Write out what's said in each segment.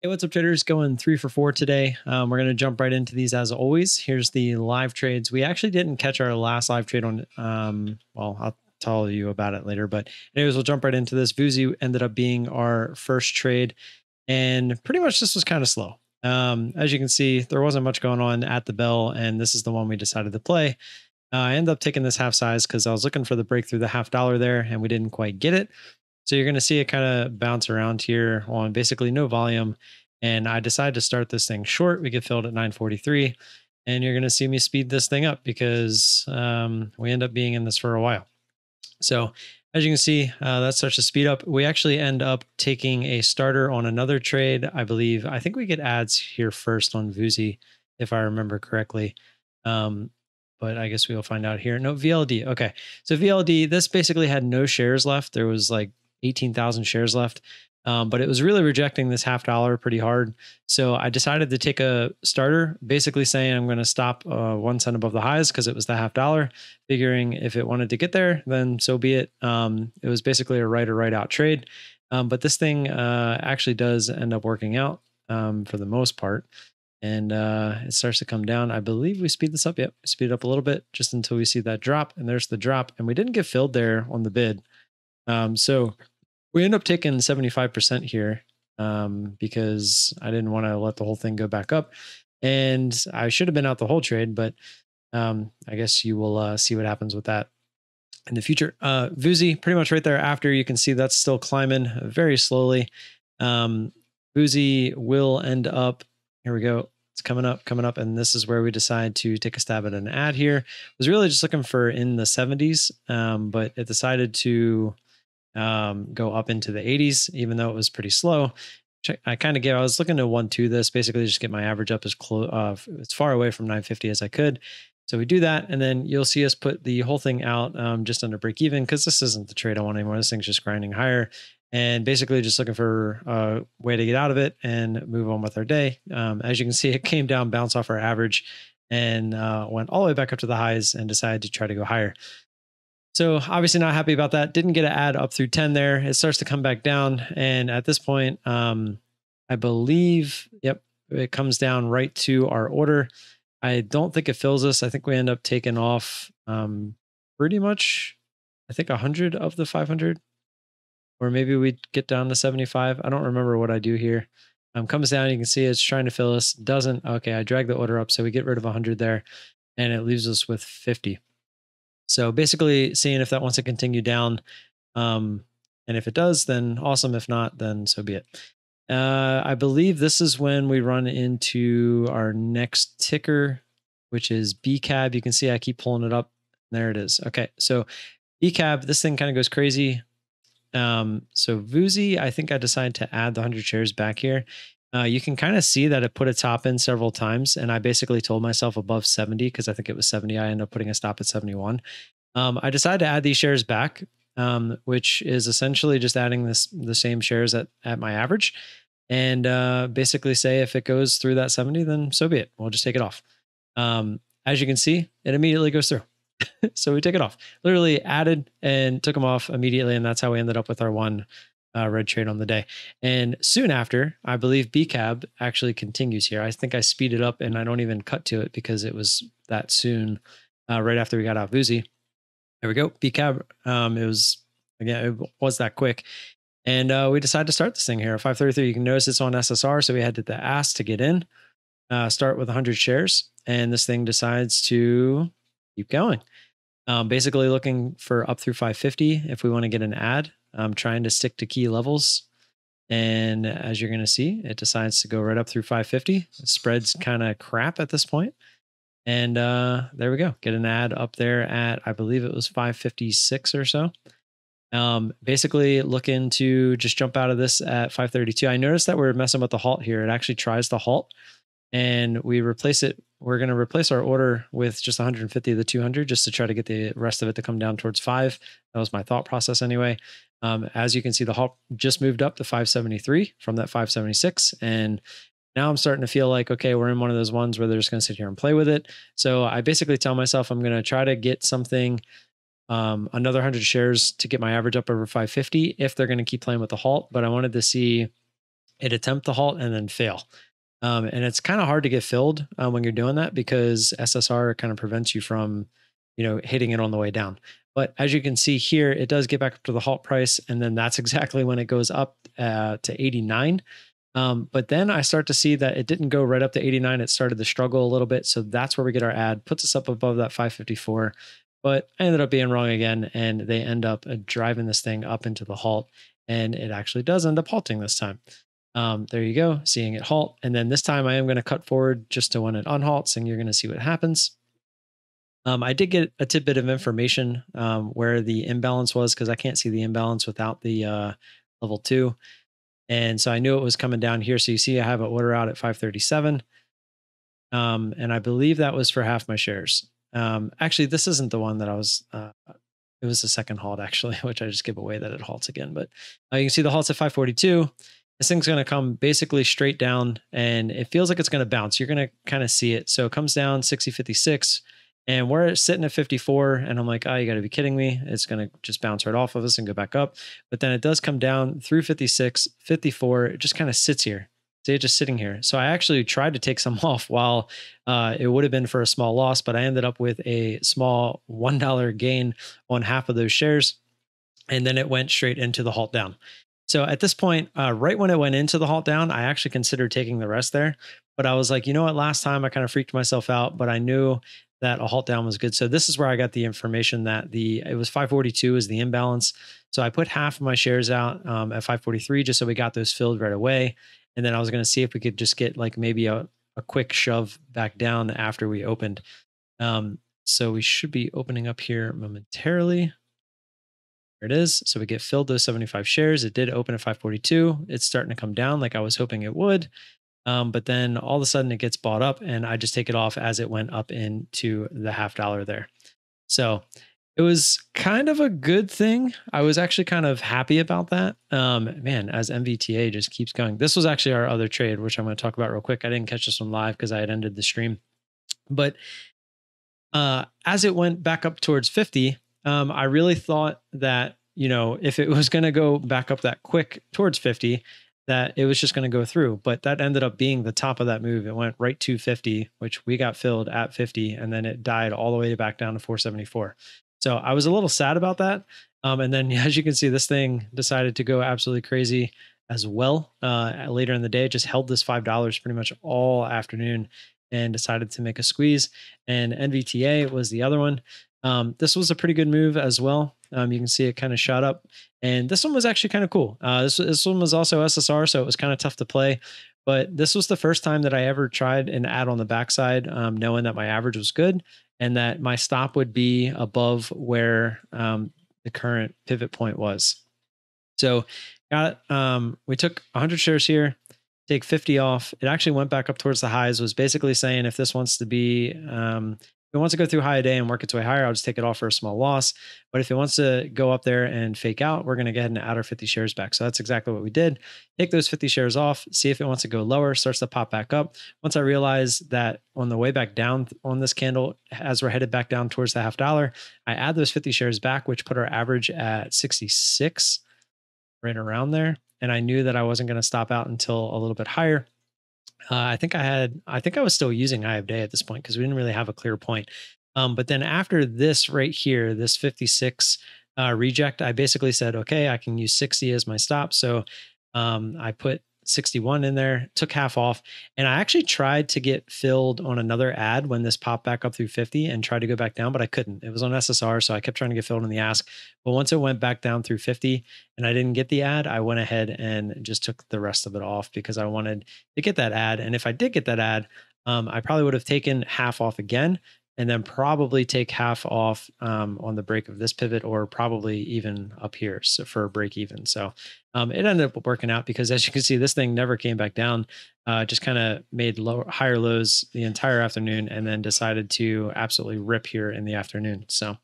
Hey, what's up, traders? Going 3 for 4 today. We're going to jump right into these as always. Here's the live trades. We actually didn't catch our last live trade on, well, I'll tell you about it later. But anyways, we'll jump right into this. VUZI ended up being our first trade. And pretty much this was kind of slow. As you can see, there wasn't much going on at the bell. And this is the one we decided to play. I ended up taking this half size because I was looking for the breakthrough, the $0.50 there, and we didn't quite get it. So you're going to see it kind of bounce around here on basically no volume. And I decided to start this thing short. We get filled at 943. And you're going to see me speed this thing up because we end up being in this for a while. So as you can see, that starts to speed up. We actually end up taking a starter on another trade. I think we get ads here first on VUZI, if I remember correctly. But I guess we'll find out here. No, VLD. Okay. So VLD, this basically had no shares left. There was like 18,000 shares left. But it was really rejecting this $0.50 pretty hard. So I decided to take a starter, basically saying I'm going to stop 1 cent above the highs because it was the $0.50, figuring if it wanted to get there, then so be it. It was basically a right or right out trade. But this thing actually does end up working out for the most part. And it starts to come down. I believe we speed this up. Yep, speed it up a little bit just until we see that drop. And there's the drop. And we didn't get filled there on the bid. So we end up taking 75% here because I didn't want to let the whole thing go back up. And I should have been out the whole trade, but I guess you will see what happens with that in the future. VUZI, pretty much right there after, you can see that's still climbing very slowly. VUZI will end up, here we go. It's coming up. And this is where we decide to take a stab at an ad here. Was really just looking for in the 70s, but it decided to go up into the 80s, even though it was pretty slow. I was looking to 1-2 this, basically just get my average up as far away from 950 as I could. So we do that, and then you'll see us put the whole thing out just under break even because this isn't the trade I want anymore. This thing's just grinding higher, and basically just looking for a way to get out of it and move on with our day. As you can see, it came down, bounced off our average, and went all the way back up to the highs and decided to try to go higher. So obviously not happy about that. Didn't get an ad up through 10 there. It starts to come back down. And at this point, I believe, yep, it comes down right to our order. I don't think it fills us. I think we end up taking off pretty much, I think 100 of the 500, or maybe we get down to 75. I don't remember what I do here. Comes down, you can see it's trying to fill us. Doesn't. Okay, I drag the order up. So we get rid of 100 there and it leaves us with 50. So basically seeing if that wants to continue down. And if it does, then awesome. If not, then so be it. I believe this is when we run into our next ticker, which is BCAB. You can see I keep pulling it up. There it is. Okay. So BCAB, this thing kind of goes crazy. So VUZI, I think I decided to add the 100 shares back here. You can kind of see that it put a top in several times. And I basically told myself above 70 because I think it was 70. I ended up putting a stop at 71. I decided to add these shares back, which is essentially just adding the same shares at my average. And basically say if it goes through that 70, then so be it. We'll just take it off. As you can see, it immediately goes through. So we take it off. Literally added and took them off immediately. And that's how we ended up with our one red trade on the day. And soon after, I believe BCAB actually continues here. I think I speed it up and I don't even cut to it because it was that soon right after we got out VUZI. There we go. BCAB. It was that quick. And we decided to start this thing here at 533. You can notice it's on SSR. So we had to ask to get in, start with 100 shares. And this thing decides to keep going. Basically looking for up through 550 if we want to get an ad. I'm trying to stick to key levels. And as you're going to see, it decides to go right up through 550. The spread's kind of crap at this point. And there we go. Get an ad up there at, I believe it was 556 or so. Basically looking to just jump out of this at 532. I noticed that we're messing with the halt here. It actually tries to halt. And we replace it. We're going to replace our order with just 150 of the 200 just to try to get the rest of it to come down towards 5. That was my thought process anyway. As you can see, the halt just moved up to 573 from that 576. And now I'm starting to feel like, okay, we're in one of those ones where they're just going to sit here and play with it. So I basically tell myself I'm going to try to get something, another 100 shares to get my average up over 550 if they're going to keep playing with the halt. But I wanted to see it attempt to halt and then fail. And it's kind of hard to get filled when you're doing that because SSR kind of prevents you from, hitting it on the way down. But as you can see here, it does get back up to the halt price. And then that's exactly when it goes up to 89. But then I start to see that it didn't go right up to 89. It started to struggle a little bit. So that's where we get our ad, puts us up above that 554. But I ended up being wrong again. And they end up driving this thing up into the halt. And it actually does end up halting this time. There you go, seeing it halt. And then this time I am going to cut forward just to when it unhalts, and you're going to see what happens. I did get a tidbit of information where the imbalance was because I can't see the imbalance without the level 2. And so I knew it was coming down here. So you see I have an order out at 537. And I believe that was for half my shares. Actually, this isn't the one that I was, it was the second halt actually, which I just give away that it halts again. But you can see the halt's at 542. This thing's going to come basically straight down and it feels like it's going to bounce. You're going to kind of see it. So it comes down 60.56 and we're sitting at 54. And I'm like, oh, you got to be kidding me. It's going to just bounce right off of us and go back up. But then it does come down through 56, 54. It just kind of sits here. See it just sitting here. So I actually tried to take some off while it would have been for a small loss, but I ended up with a small $1 gain on half of those shares. And then it went straight into the halt down. So at this point, right when it went into the halt down, I actually considered taking the rest there. But I was like, you know what? Last time I kind of freaked myself out, but I knew that a halt down was good. So this is where I got the information that it was 542 is the imbalance. So I put half of my shares out at 543 just so we got those filled right away. And then I was going to see if we could just get like maybe a quick shove back down after we opened. So we should be opening up here momentarily. There it is. So we get filled those 75 shares. It did open at 542. It's starting to come down like I was hoping it would. But then all of a sudden it gets bought up and I just take it off as it went up into the $0.50 there. So it was kind of a good thing. I was actually kind of happy about that. Man, as NVTA just keeps going. This was actually our other trade, which I'm going to talk about real quick. I didn't catch this one live because I had ended the stream. But as it went back up towards 50, I really thought that, if it was going to go back up that quick towards 50, that it was just going to go through. But that ended up being the top of that move. It went right to 50, which we got filled at 50, and then it died all the way back down to 474. So I was a little sad about that. And then as you can see, this thing decided to go absolutely crazy as well. Later in the day, it just held this $5 pretty much all afternoon and decided to make a squeeze. And NVTA was the other one. This was a pretty good move as well. You can see it kind of shot up, and this one was actually kind of cool. This one was also SSR, so it was kind of tough to play, but this was the first time that I ever tried an ad on the backside, knowing that my average was good and that my stop would be above where the current pivot point was. So we took 100 shares here, take 50 off. It actually went back up towards the highs, was basically saying if this wants to be, if it wants to go through high a day and work its way higher, I'll just take it off for a small loss. But if it wants to go up there and fake out, we're going to go ahead and add our 50 shares back. So that's exactly what we did. Take those 50 shares off, see if it wants to go lower, starts to pop back up. Once I realize that on the way back down on this candle, as we're headed back down towards the $0.50, I add those 50 shares back, which put our average at 66, right around there. And I knew that I wasn't going to stop out until a little bit higher. I think I was still using eye of day at this point because we didn't really have a clear point. But then after this right here, this 56 reject, I basically said, okay, I can use 60 as my stop. So I put 61 in there, took half off, and I actually tried to get filled on another ad when this popped back up through 50 and tried to go back down, but I couldn't. It was on SSR, so I kept trying to get filled on the ask. But once it went back down through 50 and I didn't get the ad, I went ahead and just took the rest of it off because I wanted to get that ad. And if I did get that ad, I probably would have taken half off again and then probably take half off on the break of this pivot, or probably even up here for a break even. So it ended up working out because, as you can see, this thing never came back down, just kind of made higher lows the entire afternoon and then decided to absolutely rip here in the afternoon. So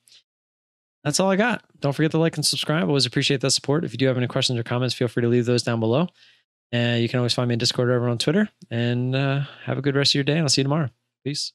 that's all I got. Don't forget to like and subscribe. Always appreciate that support. If you do have any questions or comments, feel free to leave those down below. You can always find me in Discord or over on Twitter. And have a good rest of your day, and I'll see you tomorrow. Peace.